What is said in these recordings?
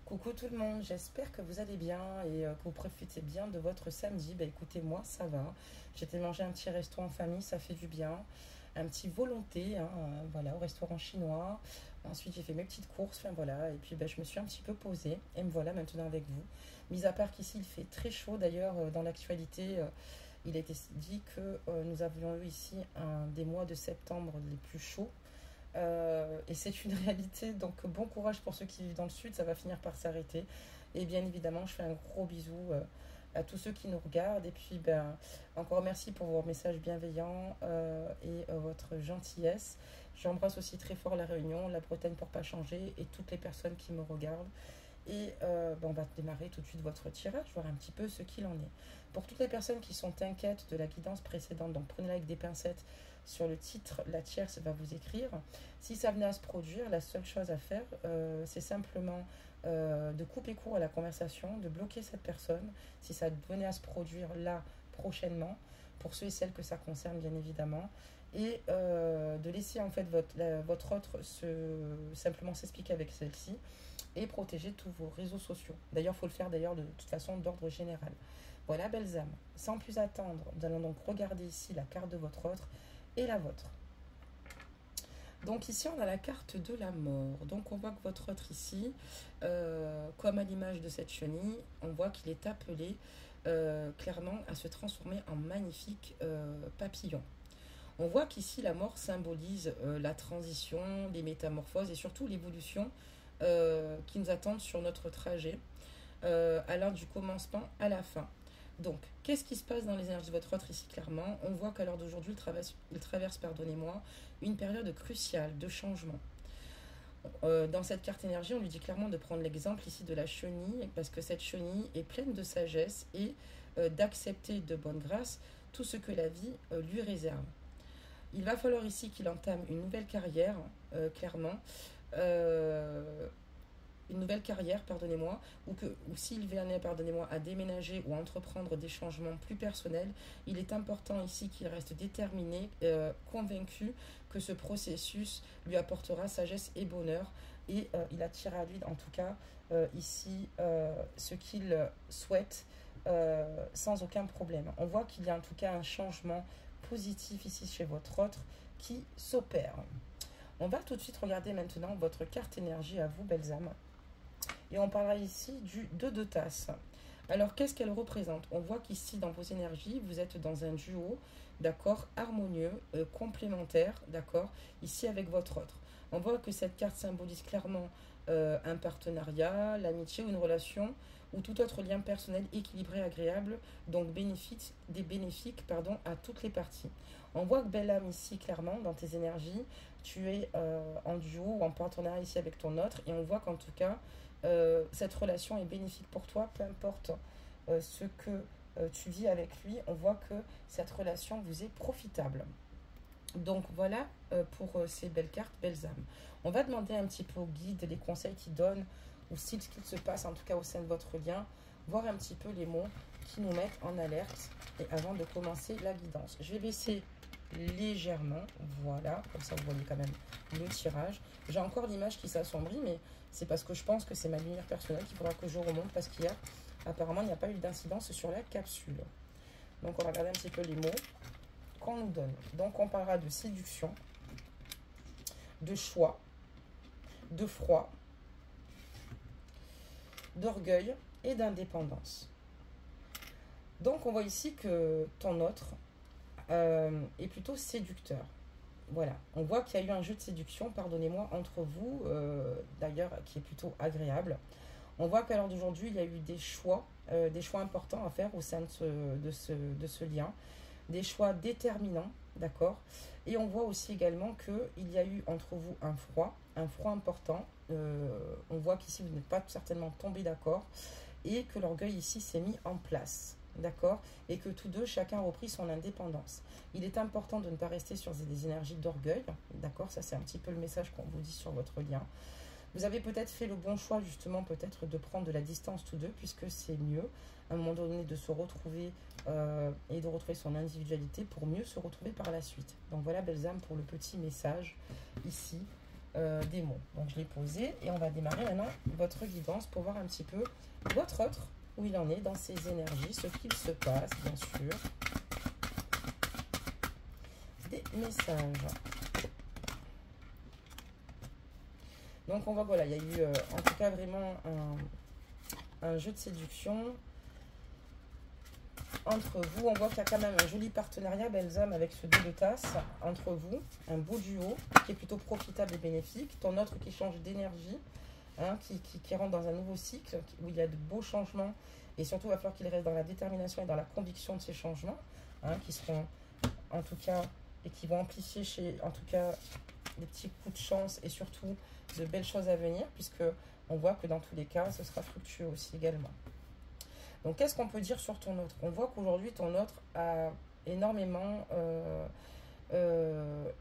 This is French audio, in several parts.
Coucou tout le monde, j'espère que vous allez bien et que vous profitez bien de votre samedi. Bah écoutez, moi ça va. J'étais manger un petit resto en famille, ça fait du bien. Un petit volonté, hein, voilà, au restaurant chinois. Ensuite j'ai fait mes petites courses, enfin voilà. Et puis bah, je me suis un petit peu posée et me voilà maintenant avec vous. Mis à part qu'ici il fait très chaud d'ailleurs, dans l'actualité, il a été dit que nous avions eu ici un des mois de septembre les plus chauds. Et c'est une réalité, donc bon courage pour ceux qui vivent dans le sud, ça va finir par s'arrêter. Et bien évidemment, je fais un gros bisou à tous ceux qui nous regardent. Et puis, ben, encore merci pour vos messages bienveillants et votre gentillesse. J'embrasse aussi très fort la Réunion, la Bretagne pour pas changer et toutes les personnes qui me regardent. Et ben, on va démarrer tout de suite votre tirage, voir un petit peu ce qu'il en est. Pour toutes les personnes qui sont inquiètes de la guidance précédente, donc prenez-la avec des pincettes. Sur le titre, la tierce va vous écrire. Si ça venait à se produire, la seule chose à faire, c'est simplement de couper court à la conversation, de bloquer cette personne. Si ça venait à se produire là, prochainement, pour ceux et celles que ça concerne, bien évidemment. Et de laisser en fait votre autre simplement s'expliquer avec celle-ci et protéger tous vos réseaux sociaux. D'ailleurs, il faut le faire d'ailleurs de toute façon d'ordre général. Voilà, belles âmes. Sans plus attendre, nous allons donc regarder ici la carte de votre autre et la vôtre. Donc ici, on a la carte de la mort. Donc on voit que votre autre ici, comme à l'image de cette chenille, on voit qu'il est appelé clairement à se transformer en magnifique papillon. On voit qu'ici, la mort symbolise la transition, les métamorphoses et surtout l'évolution qui nous attendent sur notre trajet, allant du commencement à la fin. Donc, qu'est-ce qui se passe dans les énergies de votre autre ici clairement? On voit qu'à l'heure d'aujourd'hui, il traverse, pardonnez-moi, une période cruciale de changement. Dans cette carte énergie, on lui dit clairement de prendre l'exemple ici de la chenille, parce que cette chenille est pleine de sagesse et d'accepter de bonne grâce tout ce que la vie lui réserve. Il va falloir ici qu'il entame une nouvelle carrière, clairement. Une nouvelle carrière, pardonnez-moi, ou s'il vient, pardonnez-moi, à déménager ou à entreprendre des changements plus personnels, il est important ici qu'il reste déterminé, convaincu que ce processus lui apportera sagesse et bonheur, et il attire à lui, en tout cas, ici, ce qu'il souhaite, sans aucun problème. On voit qu'il y a en tout cas un changement positif ici chez votre autre qui s'opère. On va tout de suite regarder maintenant votre carte énergie à vous, belles âmes. Et on parlera ici du 2 de tasse. Alors, qu'est-ce qu'elle représente? On voit qu'ici, dans vos énergies, vous êtes dans un duo, d'accord, harmonieux, complémentaire, d'accord, ici avec votre autre. On voit que cette carte symbolise clairement un partenariat, l'amitié ou une relation ou tout autre lien personnel équilibré, agréable, donc bénéfique à toutes les parties. On voit que belle âme ici, clairement, dans tes énergies, tu es en duo ou en partenariat ici avec ton autre, et on voit qu'en tout cas, cette relation est bénéfique pour toi, peu importe ce que tu vis avec lui, on voit que cette relation vous est profitable. Donc voilà pour ces belles cartes, belles âmes. On va demander un petit peu au guide les conseils qu'il donne, ou ce qu'il se passe en tout cas au sein de votre lien, voir un petit peu les mots qui nous mettent en alerte et avant de commencer la guidance. Je vais baisser légèrement, voilà, comme ça vous voyez quand même le tirage. J'ai encore l'image qui s'assombrit, mais c'est parce que je pense que c'est ma lumière personnelle qu'il faudra que je remonte, parce qu'il y a, apparemment, il n'y a pas eu d'incidence sur la capsule. Donc on va regarder un petit peu les mots qu'on nous donne. Donc on parlera de séduction, de choix, de froid, d'orgueil et d'indépendance. Donc on voit ici que ton autre est plutôt séducteur. Voilà, on voit qu'il y a eu un jeu de séduction, pardonnez-moi, entre vous, d'ailleurs, qui est plutôt agréable. On voit qu'à l'heure d'aujourd'hui, il y a eu des choix importants à faire au sein de ce lien, des choix déterminants, d'accord. Et on voit aussi également qu'il y a eu entre vous un froid important. On voit qu'ici, vous n'êtes pas certainement tombé d'accord et que l'orgueil ici s'est mis en place. D'accord? Et que tous deux, chacun a repris son indépendance. Il est important de ne pas rester sur des énergies d'orgueil. D'accord? Ça, c'est un petit peu le message qu'on vous dit sur votre lien. Vous avez peut-être fait le bon choix, justement, peut-être de prendre de la distance tous deux, puisque c'est mieux, à un moment donné, de se retrouver et de retrouver son individualité pour mieux se retrouver par la suite. Donc voilà, belles âmes, pour le petit message ici des mots. Donc je l'ai posé et on va démarrer maintenant votre guidance pour voir un petit peu votre autre, où il en est dans ses énergies, ce qu'il se passe, bien sûr. Des messages. Donc on voit, voilà, il y a eu en tout cas vraiment un jeu de séduction entre vous. On voit qu'il y a quand même un joli partenariat, belles âmes, avec ce 2 de tasse entre vous. Un beau duo qui est plutôt profitable et bénéfique. Ton autre qui change d'énergie, hein, qui rentre dans un nouveau cycle où il y a de beaux changements. Et surtout, il va falloir qu'il reste dans la détermination et dans la conviction de ces changements, hein, qui seront en tout cas, et qui vont amplifier en tout cas, des petits coups de chance et surtout de belles choses à venir, puisque on voit que dans tous les cas, ce sera fructueux aussi également. Donc, qu'est-ce qu'on peut dire sur ton autre? On voit qu'aujourd'hui, ton autre a énormément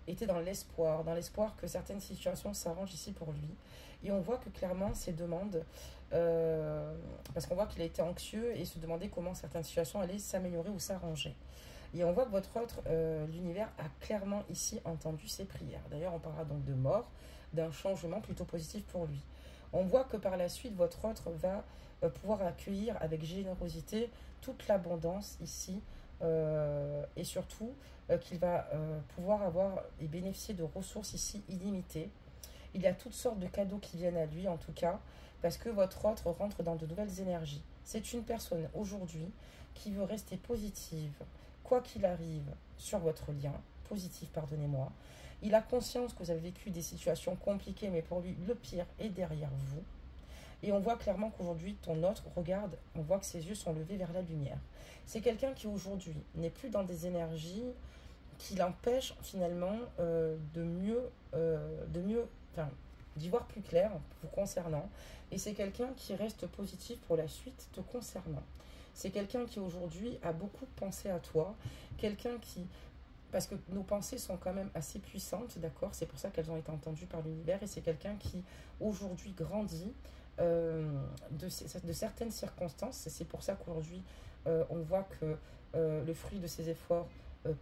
été dans l'espoir que certaines situations s'arrangent ici pour lui. Et on voit que clairement, ses demandes, parce qu'on voit qu'il a été anxieux et se demandait comment certaines situations allaient s'améliorer ou s'arranger. Et on voit que votre autre, l'univers, a clairement ici entendu ses prières. D'ailleurs, on parlera donc de mort, d'un changement plutôt positif pour lui. On voit que par la suite, votre autre va pouvoir accueillir avec générosité toute l'abondance ici, et surtout qu'il va pouvoir avoir et bénéficier de ressources ici illimitées. Il y a toutes sortes de cadeaux qui viennent à lui en tout cas, parce que votre autre rentre dans de nouvelles énergies. C'est une personne aujourd'hui qui veut rester positive, quoi qu'il arrive sur votre lien, positif, pardonnez-moi. Il a conscience que vous avez vécu des situations compliquées, mais pour lui, le pire est derrière vous. Et on voit clairement qu'aujourd'hui, ton autre regarde, on voit que ses yeux sont levés vers la lumière. C'est quelqu'un qui aujourd'hui n'est plus dans des énergies qui l'empêchent finalement enfin, d'y voir plus clair vous concernant. Et c'est quelqu'un qui reste positif pour la suite te concernant. C'est quelqu'un qui aujourd'hui a beaucoup pensé à toi, quelqu'un qui... Parce que nos pensées sont quand même assez puissantes, d'accord? C'est pour ça qu'elles ont été entendues par l'univers. Et c'est quelqu'un qui aujourd'hui grandit de certaines circonstances. Et c'est pour ça qu'aujourd'hui, on voit que le fruit de ses efforts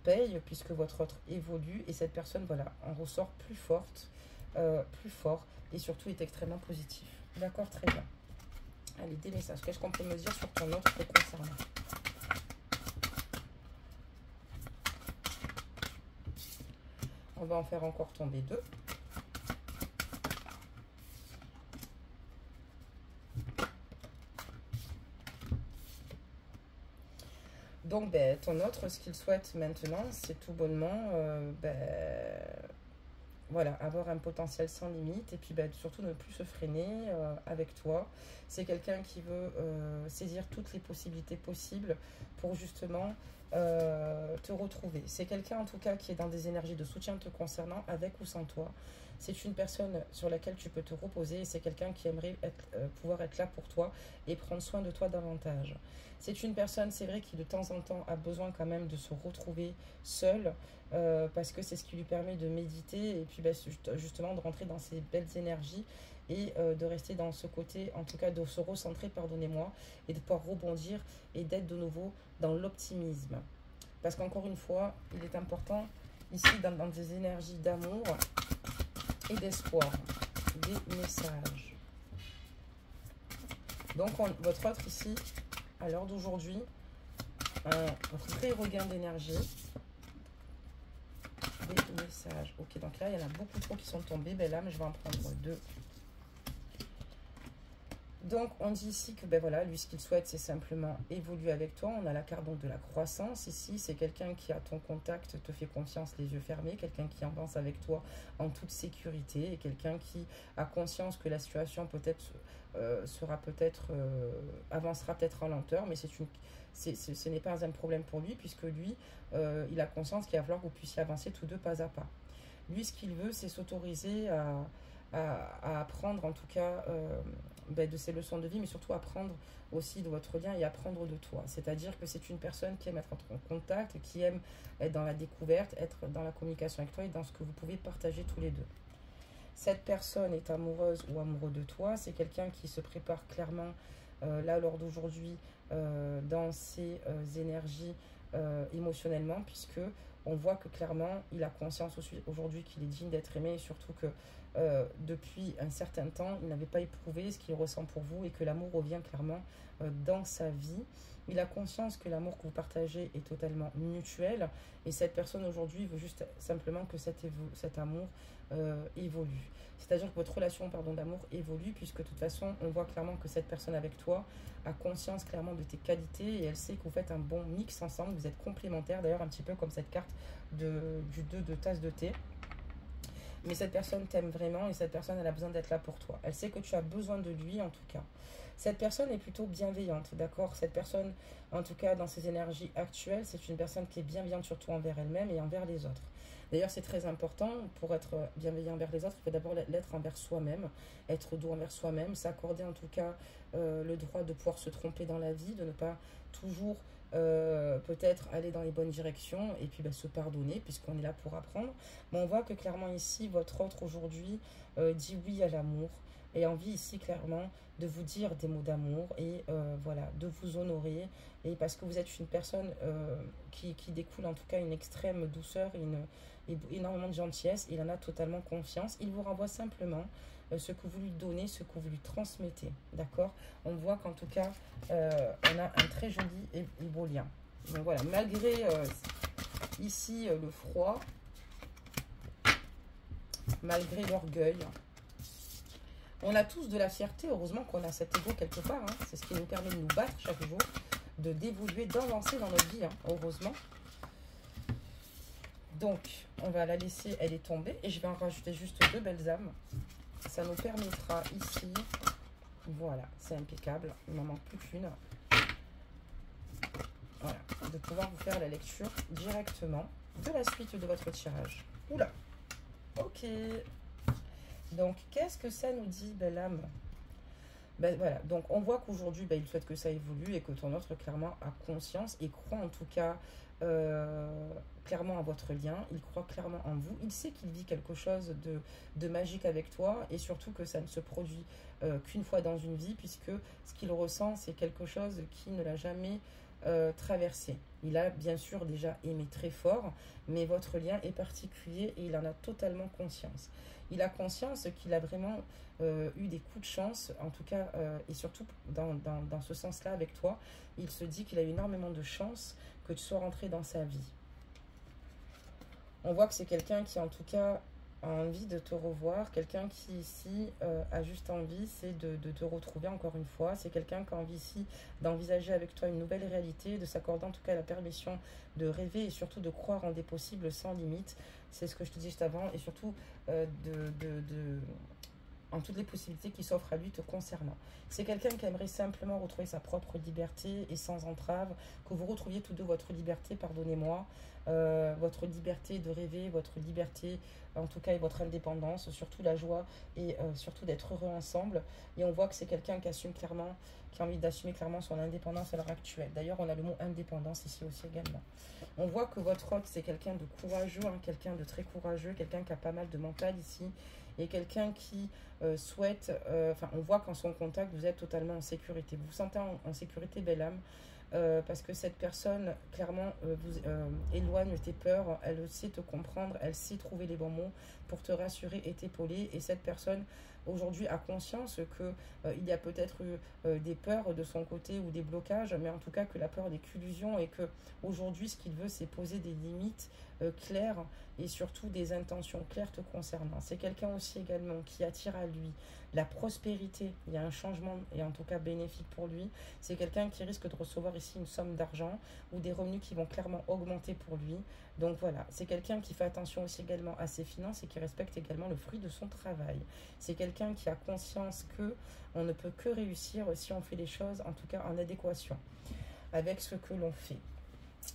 paye, puisque votre autre évolue. Et cette personne, voilà, en ressort plus forte, plus fort, et surtout est extrêmement positif. D'accord, très bien. Allez, des messages. Qu'est-ce qu'on peut me dire sur ton autre concernant? On va en faire encore tomber 2. Donc, ben, ton autre, ce qu'il souhaite maintenant, c'est tout bonnement, voilà, avoir un potentiel sans limite et puis ben, surtout ne plus se freiner avec toi. C'est quelqu'un qui veut saisir toutes les possibilités possibles pour justement te retrouver. C'est quelqu'un en tout cas qui est dans des énergies de soutien te concernant, avec ou sans toi. C'est une personne sur laquelle tu peux te reposer et c'est quelqu'un qui aimerait pouvoir être là pour toi et prendre soin de toi davantage. C'est une personne, c'est vrai, qui de temps en temps a besoin quand même de se retrouver seule parce que c'est ce qui lui permet de méditer et puis bah, justement de rentrer dans ces belles énergies et de rester dans ce côté, en tout cas de se recentrer, pardonnez-moi, et de pouvoir rebondir et d'être de nouveau dans l'optimisme. Parce qu'encore une fois, il est important ici dans des énergies d'amour et d'espoir, des messages. Donc votre autre ici, à l'heure d'aujourd'hui, un vrai regain d'énergie, des messages. Ok, donc là, il y en a beaucoup trop qui sont tombés. Ben là, mais je vais en prendre 2. Donc, on dit ici que, ben voilà, lui, ce qu'il souhaite, c'est simplement évoluer avec toi. On a la carte donc de la croissance ici. C'est quelqu'un qui, à ton contact, te fait confiance, les yeux fermés. Quelqu'un qui avance avec toi en toute sécurité. Et quelqu'un qui a conscience que la situation peut-être avancera peut-être en lenteur. Mais ce n'est pas un problème pour lui, puisque lui, il a conscience qu'il va falloir que vous puissiez avancer tous deux pas à pas. Lui, ce qu'il veut, c'est s'autoriser à apprendre, en tout cas, de ses leçons de vie, mais surtout apprendre aussi de votre lien et apprendre de toi. C'est-à-dire que c'est une personne qui aime être en contact, qui aime être dans la découverte, être dans la communication avec toi et dans ce que vous pouvez partager tous les deux. Cette personne est amoureuse ou amoureux de toi. C'est quelqu'un qui se prépare clairement, là, lors d'aujourd'hui, dans ses énergies émotionnellement, puisque on voit que clairement, il a conscience aujourd'hui qu'il est digne d'être aimé et surtout que depuis un certain temps, il n'avait pas éprouvé ce qu'il ressent pour vous et que l'amour revient clairement dans sa vie. Il a conscience que l'amour que vous partagez est totalement mutuel et cette personne aujourd'hui veut juste simplement que cet amour évolue. C'est-à-dire que votre relation d'amour évolue puisque de toute façon, on voit clairement que cette personne avec toi a conscience clairement de tes qualités et elle sait que vous faites un bon mix ensemble, vous êtes complémentaires, d'ailleurs un petit peu comme cette carte du 2 de tasse de thé. Mais cette personne t'aime vraiment et cette personne, elle a besoin d'être là pour toi. Elle sait que tu as besoin de lui en tout cas. Cette personne est plutôt bienveillante, d'accord? Cette personne, en tout cas dans ses énergies actuelles, c'est une personne qui est bienveillante surtout envers elle-même et envers les autres. D'ailleurs, c'est très important, pour être bienveillant envers les autres, il faut d'abord l'être envers soi-même, être doux envers soi-même, s'accorder en tout cas le droit de pouvoir se tromper dans la vie, de ne pas toujours peut-être aller dans les bonnes directions et puis se pardonner puisqu'on est là pour apprendre. Mais on voit que clairement ici, votre autre aujourd'hui dit oui à l'amour et envie ici clairement de vous dire des mots d'amour et voilà, de vous honorer et parce que vous êtes une personne qui découle en tout cas une extrême douceur et énormément de gentillesse. Il en a totalement confiance. Il vous renvoie simplement ce que vous lui donnez, ce que vous lui transmettez. D'accord? On voit qu'en tout cas, on a un très joli et beau lien. Donc voilà, malgré ici le froid, malgré l'orgueil, on a tous de la fierté. Heureusement qu'on a cet ego quelque part. Hein. C'est ce qui nous permet de nous battre chaque jour, d'évoluer, d'avancer dans notre vie. Hein. Heureusement. Donc, on va la laisser, elle est tombée. Et je vais en rajouter juste 2 belles âmes. Ça nous permettra ici, voilà, c'est impeccable. Il m'en manque plus qu'une. Voilà, de pouvoir vous faire la lecture directement de la suite de votre tirage. Oula, ok. Donc, qu'est-ce que ça nous dit, belle âme? Ben voilà, donc on voit qu'aujourd'hui, il souhaite que ça évolue et que ton autre, clairement, a conscience et croit en tout cas clairement à votre lien. Il croit clairement en vous. Il sait qu'il vit quelque chose de magique avec toi et surtout que ça ne se produit qu'une fois dans une vie puisque ce qu'il ressent, c'est quelque chose qui ne l'a jamais traversé. Il a bien sûr déjà aimé très fort, mais votre lien est particulier et il en a totalement conscience. Il a conscience qu'il a vraiment eu des coups de chance, en tout cas, et surtout dans ce sens-là avec toi, il se dit qu'il a eu énormément de chance que tu sois rentré dans sa vie. On voit que c'est quelqu'un qui, en tout cas, a envie de te revoir, quelqu'un qui ici a juste envie, c'est de te retrouver encore une fois. C'est quelqu'un qui a envie ici d'envisager avec toi une nouvelle réalité, de s'accorder en tout cas la permission de rêver et surtout de croire en des possibles sans limite. C'est ce que je te dis juste avant et surtout en toutes les possibilités qui s'offrent à lui te concernant. C'est quelqu'un qui aimerait simplement retrouver sa propre liberté et sans entrave, que vous retrouviez tous deux votre liberté, pardonnez-moi, votre liberté de rêver, votre liberté, en tout cas, et votre indépendance, surtout la joie et surtout d'être heureux ensemble. Et on voit que c'est quelqu'un qui assume clairement, qui a envie d'assumer clairement son indépendance à l'heure actuelle. D'ailleurs, on a le mot indépendance ici aussi également. On voit que votre hôte, c'est quelqu'un de courageux, hein, quelqu'un de très courageux, quelqu'un qui a pas mal de mental ici, et quelqu'un qui souhaite, on voit qu'en son contact, vous êtes totalement en sécurité. Vous vous sentez en sécurité, belle âme, parce que cette personne, clairement, vous éloigne tes peurs, elle sait te comprendre, elle sait trouver les bons mots pour te rassurer et t'épauler. Et cette personne, aujourd'hui, a conscience qu'il y a peut-être eu des peurs de son côté ou des blocages, mais en tout cas que la peur n'est qu'illusion et que aujourd'hui, ce qu'il veut, c'est poser des limites claires et surtout des intentions claires te concernant. C'est quelqu'un aussi également qui attire à lui la prospérité. Il y a un changement et en tout cas bénéfique pour lui. C'est quelqu'un qui risque de recevoir ici une somme d'argent ou des revenus qui vont clairement augmenter pour lui. Donc voilà, c'est quelqu'un qui fait attention aussi également à ses finances et qui respecte également le fruit de son travail. C'est quelqu'un qui a conscience que on ne peut que réussir si on fait les choses en tout cas en adéquation avec ce que l'on fait.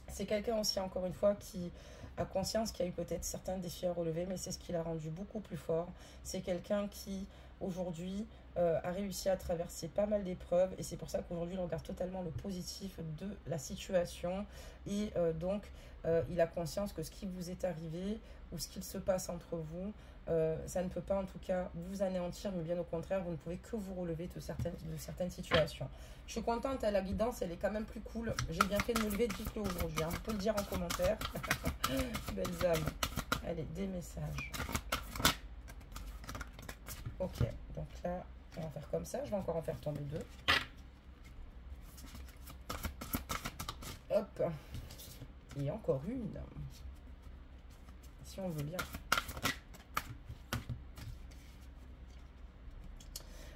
C'est quelqu'un aussi, encore une fois, qui a conscience qu'il y a eu peut-être certains défis à relever, mais c'est ce qui l'a rendu beaucoup plus fort. C'est quelqu'un qui, aujourd'hui, a réussi à traverser pas mal d'épreuves, et c'est pour ça qu'aujourd'hui, il regarde totalement le positif de la situation, et donc, il a conscience que ce qui vous est arrivé, ou ce qu'il se passe entre vous, ça ne peut pas en tout cas vous anéantir, mais bien au contraire, vous ne pouvez que vous relever de certaines situations. Je suis contente, la guidance, elle est quand même plus cool. J'ai bien fait de me lever, dites-le aujourd'hui. Hein. Vous pouvez le dire en commentaire. Belles âmes. Allez, des messages. Ok, donc là, on va faire comme ça. Je vais encore en faire tomber 2. Hop. Et encore une. Si on veut bien.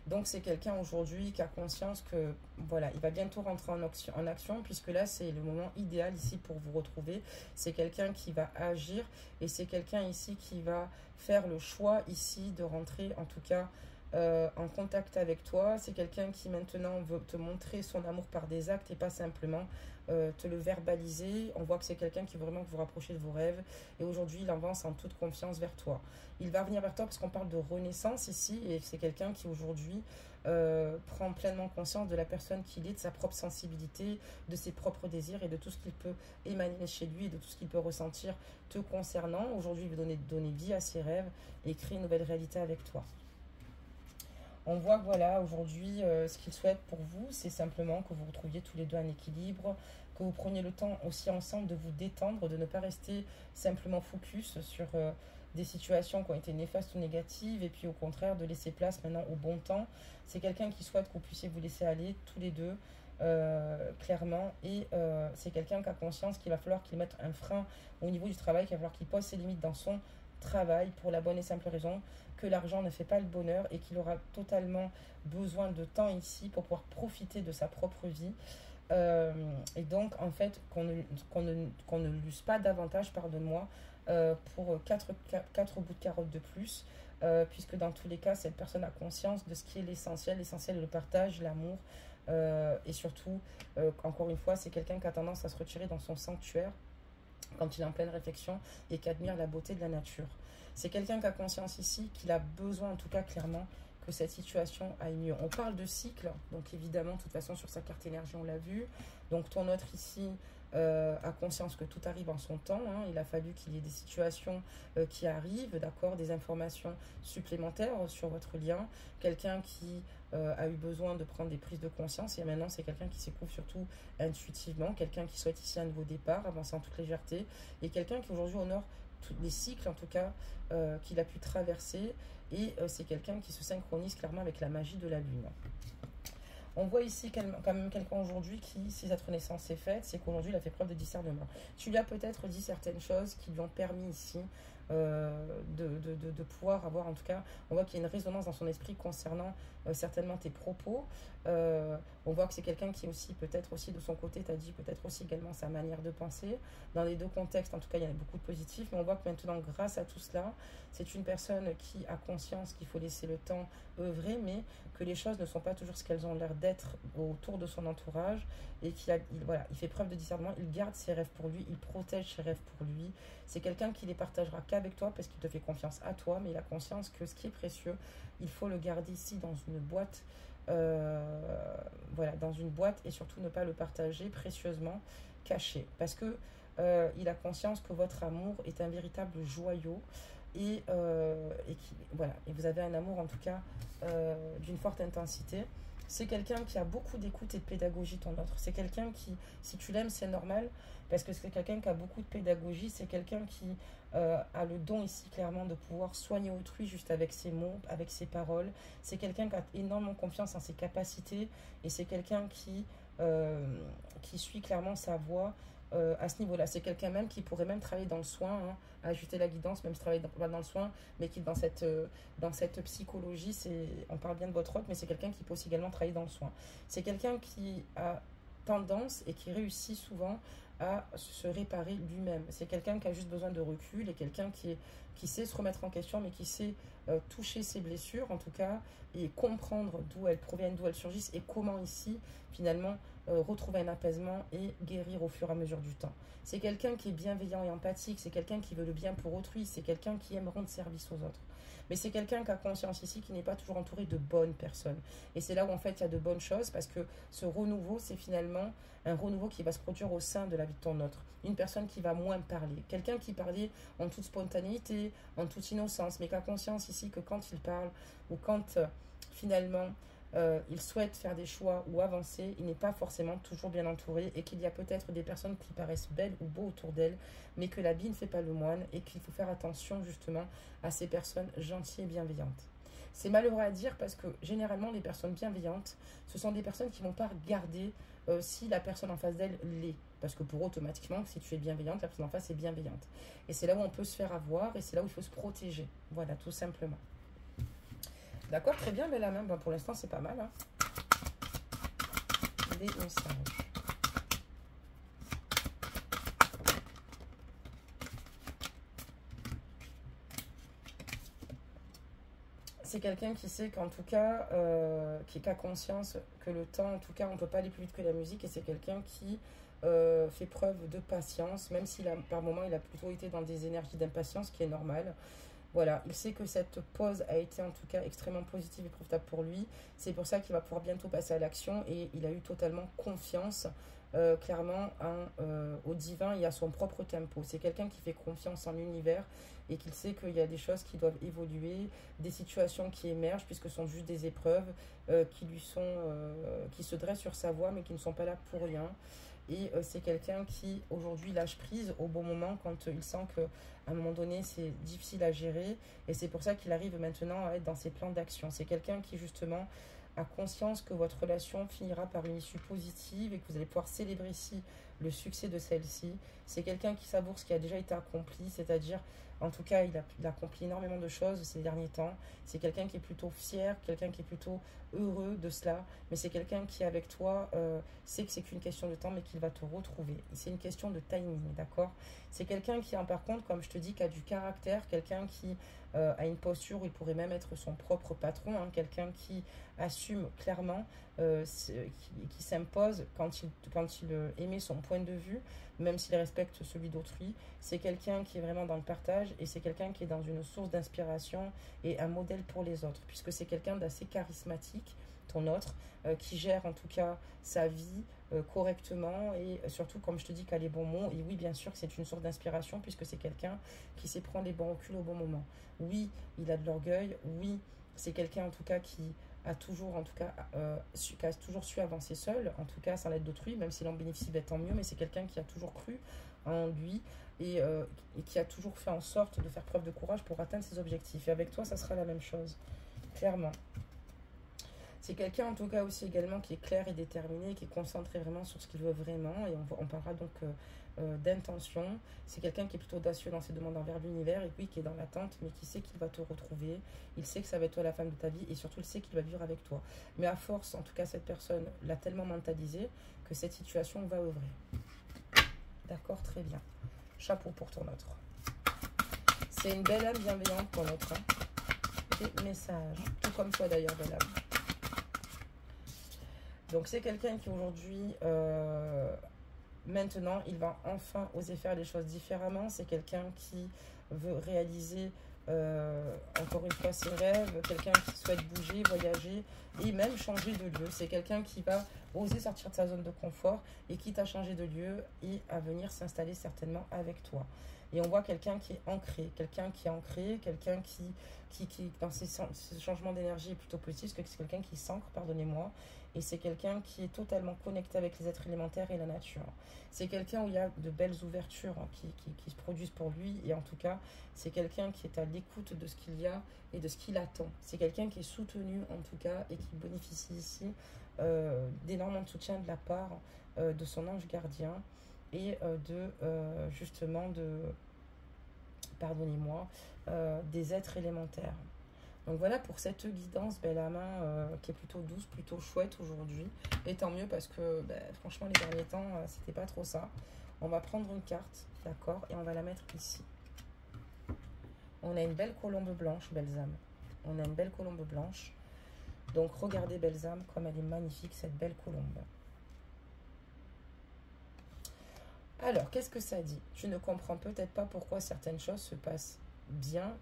Donc, c'est quelqu'un aujourd'hui qui a conscience que, voilà, il va bientôt rentrer en action puisque là, c'est le moment idéal ici pour vous retrouver. C'est quelqu'un qui va agir et c'est quelqu'un ici qui va faire le choix ici de rentrer, en tout cas, en contact avec toi. C'est quelqu'un qui maintenant veut te montrer son amour par des actes et pas simplement te le verbaliser. On voit que c'est quelqu'un qui veut vraiment vous rapprocher de vos rêves et aujourd'hui il avance en toute confiance vers toi. Il va venir vers toi parce qu'on parle de renaissance ici et c'est quelqu'un qui aujourd'hui prend pleinement conscience de la personne qu'il est, de sa propre sensibilité, de ses propres désirs et de tout ce qu'il peut émaner chez lui et de tout ce qu'il peut ressentir te concernant. Aujourd'hui il veut donner vie à ses rêves et créer une nouvelle réalité avec toi. On voit que voilà, aujourd'hui, ce qu'il souhaite pour vous, c'est simplement que vous retrouviez tous les deux un équilibre, que vous preniez le temps aussi ensemble de vous détendre, de ne pas rester simplement focus sur des situations qui ont été néfastes ou négatives, et puis au contraire de laisser place maintenant au bon temps. C'est quelqu'un qui souhaite que vous puissiez vous laisser aller tous les deux, clairement, et c'est quelqu'un qui a conscience qu'il va falloir qu'il mette un frein au niveau du travail, qu'il va falloir qu'il pose ses limites dans son travail pour la bonne et simple raison que l'argent ne fait pas le bonheur et qu'il aura totalement besoin de temps ici pour pouvoir profiter de sa propre vie. Et donc, en fait, qu'on ne l'use pas davantage, pardonne-moi, pour 4 bouts de carotte de plus, puisque dans tous les cas, cette personne a conscience de ce qui est l'essentiel. L'essentiel est le partage, l'amour, et surtout, encore une fois, c'est quelqu'un qui a tendance à se retirer dans son sanctuaire quand il est en pleine réflexion et qui admire la beauté de la nature. C'est quelqu'un qui a conscience ici qu'il a besoin, en tout cas clairement, que cette situation aille mieux. On parle de cycle, donc évidemment, de toute façon, sur sa carte énergie, on l'a vu. Donc ton autre ici a conscience que tout arrive en son temps. Hein. Il a fallu qu'il y ait des situations qui arrivent, d'accord, des informations supplémentaires sur votre lien. Quelqu'un qui a eu besoin de prendre des prises de conscience et maintenant c'est quelqu'un qui s'écouvre surtout intuitivement, quelqu'un qui souhaite ici un nouveau départ, avancer en toute légèreté et quelqu'un qui aujourd'hui honore tous les cycles en tout cas qu'il a pu traverser et c'est quelqu'un qui se synchronise clairement avec la magie de la lune. On voit ici quand même quelqu'un aujourd'hui qui, si cette renaissance est faite, c'est qu'aujourd'hui il a fait preuve de discernement. Tu lui as peut-être dit certaines choses qui lui ont permis ici de pouvoir avoir, en tout cas, on voit qu'il y a une résonance dans son esprit concernant certainement tes propos. On voit que c'est quelqu'un qui aussi, peut-être aussi de son côté, t'a dit peut-être aussi également sa manière de penser. Dans les deux contextes, en tout cas, il y en a beaucoup de positifs, mais on voit que maintenant, grâce à tout cela, c'est une personne qui a conscience qu'il faut laisser le temps œuvrer, mais que les choses ne sont pas toujours ce qu'elles ont l'air d'être autour de son entourage et voilà, il fait preuve de discernement, il garde ses rêves pour lui, il protège ses rêves pour lui. C'est quelqu'un qui les partagera qu'avec toi parce qu'il te fait confiance à toi, mais il a conscience que ce qui est précieux, il faut le garder ici dans une boîte, voilà, dans une boîte et surtout ne pas le partager précieusement, caché. Parce que il a conscience que votre amour est un véritable joyau et voilà, et vous avez un amour en tout cas d'une forte intensité. C'est quelqu'un qui a beaucoup d'écoute et de pédagogie, ton autre. C'est quelqu'un qui, si tu l'aimes, c'est normal, parce que c'est quelqu'un qui a beaucoup de pédagogie, c'est quelqu'un qui a le don ici, clairement, de pouvoir soigner autrui juste avec ses mots, avec ses paroles. C'est quelqu'un qui a énormément confiance en ses capacités, et c'est quelqu'un qui suit clairement sa voie à ce niveau-là. C'est quelqu'un même qui pourrait même travailler dans le soin, hein, ajouter la guidance, même travailler dans le soin, mais qui dans cette psychologie, on parle bien de votre hôte, mais c'est quelqu'un qui peut aussi également travailler dans le soin. C'est quelqu'un qui a tendance et qui réussit souvent à se réparer lui-même. C'est quelqu'un qui a juste besoin de recul et quelqu'un qui sait se remettre en question, mais qui sait toucher ses blessures, en tout cas, et comprendre d'où elles proviennent, d'où elles surgissent, et comment ici, finalement, retrouver un apaisement et guérir au fur et à mesure du temps. C'est quelqu'un qui est bienveillant et empathique, c'est quelqu'un qui veut le bien pour autrui, c'est quelqu'un qui aime rendre service aux autres. Mais c'est quelqu'un qui a conscience ici qui n'est pas toujours entouré de bonnes personnes. Et c'est là où en fait il y a de bonnes choses parce que ce renouveau, c'est finalement un renouveau qui va se produire au sein de la vie de ton autre. Une personne qui va moins parler. Quelqu'un qui parlait en toute spontanéité, en toute innocence, mais qui a conscience ici que quand il parle ou quand finalement il souhaite faire des choix ou avancer, il n'est pas forcément toujours bien entouré et qu'il y a peut-être des personnes qui paraissent belles ou beaux autour d'elle, mais que l'habit ne fait pas le moine et qu'il faut faire attention justement à ces personnes gentilles et bienveillantes. C'est malheureux à dire parce que généralement, les personnes bienveillantes, ce sont des personnes qui ne vont pas regarder si la personne en face d'elle l'est. Parce que pour eux, automatiquement, si tu es bienveillante, la personne en face est bienveillante. Et c'est là où on peut se faire avoir et c'est là où il faut se protéger. Voilà, tout simplement. D'accord, très bien, mais la main, ben, pour l'instant, c'est pas mal. Hein. Les messages. C'est quelqu'un qui sait qu'en tout cas, qui a conscience que le temps, en tout cas, on ne peut pas aller plus vite que la musique. Et c'est quelqu'un qui fait preuve de patience, même s'il a, par moment, il a plutôt été dans des énergies d'impatience, qui est normal. Voilà, il sait que cette pause a été en tout cas extrêmement positive et profitable pour lui. C'est pour ça qu'il va pouvoir bientôt passer à l'action et il a eu totalement confiance clairement au divin et à son propre tempo. C'est quelqu'un qui fait confiance en l'univers et qu'il sait qu'il y a des choses qui doivent évoluer, des situations qui émergent puisque ce sont juste des épreuves qui se dressent sur sa voie mais qui ne sont pas là pour rien. Et c'est quelqu'un qui aujourd'hui lâche prise au bon moment quand il sent qu'à un moment donné c'est difficile à gérer et c'est pour ça qu'il arrive maintenant à être dans ses plans d'action. C'est quelqu'un qui justement a conscience que votre relation finira par une issue positive et que vous allez pouvoir célébrer ici le succès de celle-ci. C'est quelqu'un qui savoure ce qui a déjà été accompli, c'est-à-dire en tout cas il a accompli énormément de choses ces derniers temps. C'est quelqu'un qui est plutôt fier, quelqu'un qui est plutôt heureux de cela, mais c'est quelqu'un qui avec toi sait que c'est qu'une question de temps mais qu'il va te retrouver. C'est une question de timing, d'accord? C'est quelqu'un qui par contre, comme je te dis, qui a du caractère, quelqu'un qui a une posture où il pourrait même être son propre patron, hein, quelqu'un qui assume clairement, qui s'impose quand il émet son point de vue, même s'il respecte celui d'autrui. C'est quelqu'un qui est vraiment dans le partage et c'est quelqu'un qui est dans une source d'inspiration et un modèle pour les autres, puisque c'est quelqu'un d'assez charismatique, ton autre, qui gère en tout cas sa vie correctement et surtout, comme je te dis, qu'elle a les bons mots. Et oui, bien sûr que c'est une source d'inspiration puisque c'est quelqu'un qui sait prendre les bons reculs au bon moment. Oui, il a de l'orgueil. Oui, c'est quelqu'un en tout cas qui a toujours, en tout cas, qui a toujours su avancer seul, en tout cas sans l'aide d'autrui, même s'il en bénéficie, ben, tant mieux, mais c'est quelqu'un qui a toujours cru en lui et qui a toujours fait en sorte de faire preuve de courage pour atteindre ses objectifs. Et avec toi, ça sera la même chose, clairement. C'est quelqu'un en tout cas aussi également qui est clair et déterminé, qui est concentré vraiment sur ce qu'il veut vraiment. Et on parlera donc d'intention. C'est quelqu'un qui est plutôt audacieux dans ses demandes envers l'univers et puis qui est dans l'attente, mais qui sait qu'il va te retrouver. Il sait que ça va être toi la femme de ta vie et surtout il sait qu'il va vivre avec toi. Mais à force, en tout cas cette personne l'a tellement mentalisé que cette situation va œuvrer. D'accord, très bien. Chapeau pour ton autre. C'est une belle âme bienveillante ton autre. Hein. Des messages. Tout comme toi d'ailleurs, belle âme. Donc c'est quelqu'un qui aujourd'hui, maintenant, il va enfin oser faire les choses différemment. C'est quelqu'un qui veut réaliser, encore une fois, ses rêves. Quelqu'un qui souhaite bouger, voyager et même changer de lieu. C'est quelqu'un qui va oser sortir de sa zone de confort et quitte à changer de lieu et à venir s'installer certainement avec toi. Et on voit quelqu'un qui est ancré, quelqu'un qui dans ses changements d'énergie est plutôt positif, parce que c'est quelqu'un qui s'ancre, pardonnez-moi, et c'est quelqu'un qui est totalement connecté avec les êtres élémentaires et la nature. C'est quelqu'un où il y a de belles ouvertures qui se produisent pour lui, et en tout cas, c'est quelqu'un qui est à l'écoute de ce qu'il y a et de ce qu'il attend. C'est quelqu'un qui est soutenu, en tout cas, et qui bénéficie ici d'énormément de soutien de la part de son ange gardien, et justement pardonnez-moi, des êtres élémentaires. Donc voilà pour cette guidance, belle à main, qui est plutôt douce, plutôt chouette aujourd'hui. Et tant mieux parce que franchement les derniers temps, c'était pas trop ça. On va prendre une carte, d'accord, et on va la mettre ici. On a une belle colombe blanche, belles âmes. On a une belle colombe blanche. Donc regardez, belles âmes, comme elle est magnifique, cette belle colombe. Alors, qu'est-ce que ça dit? Tu ne comprends peut-être pas pourquoi certaines choses se passent, bien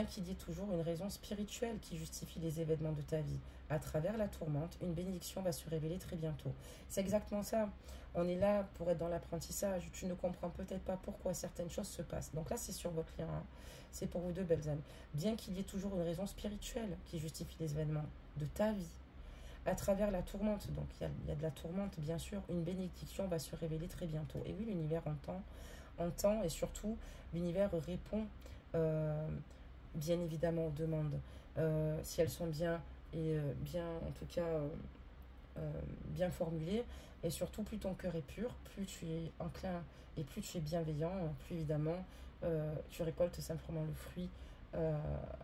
qu'il y ait toujours une raison spirituelle qui justifie les événements de ta vie. À travers la tourmente, une bénédiction va se révéler très bientôt. C'est exactement ça. On est là pour être dans l'apprentissage. Tu ne comprends peut-être pas pourquoi certaines choses se passent. Donc là, c'est sur votre lien. Hein. C'est pour vous deux, belles âmes. Bien qu'il y ait toujours une raison spirituelle qui justifie les événements de ta vie. À travers la tourmente, donc il y a de la tourmente, bien sûr, une bénédiction va se révéler très bientôt. Et oui, l'univers entend et surtout, l'univers répond bien évidemment aux demandes, si elles sont bien et bien, en tout cas, bien formulées. Et surtout, plus ton cœur est pur, plus tu es enclin et plus tu es bienveillant, plus évidemment, tu récoltes simplement le fruit,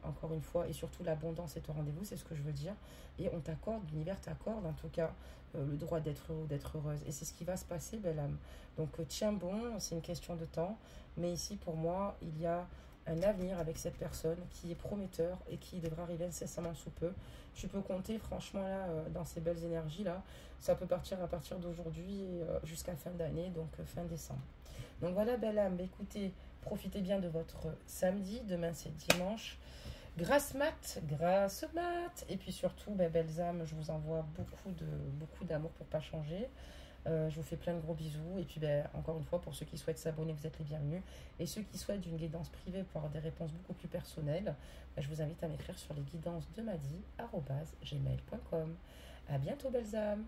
encore une fois, et surtout l'abondance est au rendez-vous, c'est ce que je veux dire. Et on t'accorde, l'univers t'accorde en tout cas le droit d'être heureux, d'être heureuse. Et c'est ce qui va se passer, belle âme. Donc tiens bon, c'est une question de temps. Mais ici, pour moi, il y a un avenir avec cette personne qui est prometteur et qui devra arriver incessamment sous peu. Tu peux compter, franchement, là, dans ces belles énergies-là, ça peut partir à partir d'aujourd'hui jusqu'à fin d'année, donc fin décembre. Donc voilà, belle âme, écoutez, profitez bien de votre samedi. Demain, c'est dimanche. Grâce mat. Et puis surtout, belles âmes, je vous envoie beaucoup d'amour pour pas changer. Je vous fais plein de gros bisous. Et puis, encore une fois, pour ceux qui souhaitent s'abonner, vous êtes les bienvenus. Et ceux qui souhaitent une guidance privée pour avoir des réponses beaucoup plus personnelles, je vous invite à m'écrire sur lesguidancesdemadi@gmail.com. À bientôt, belles âmes.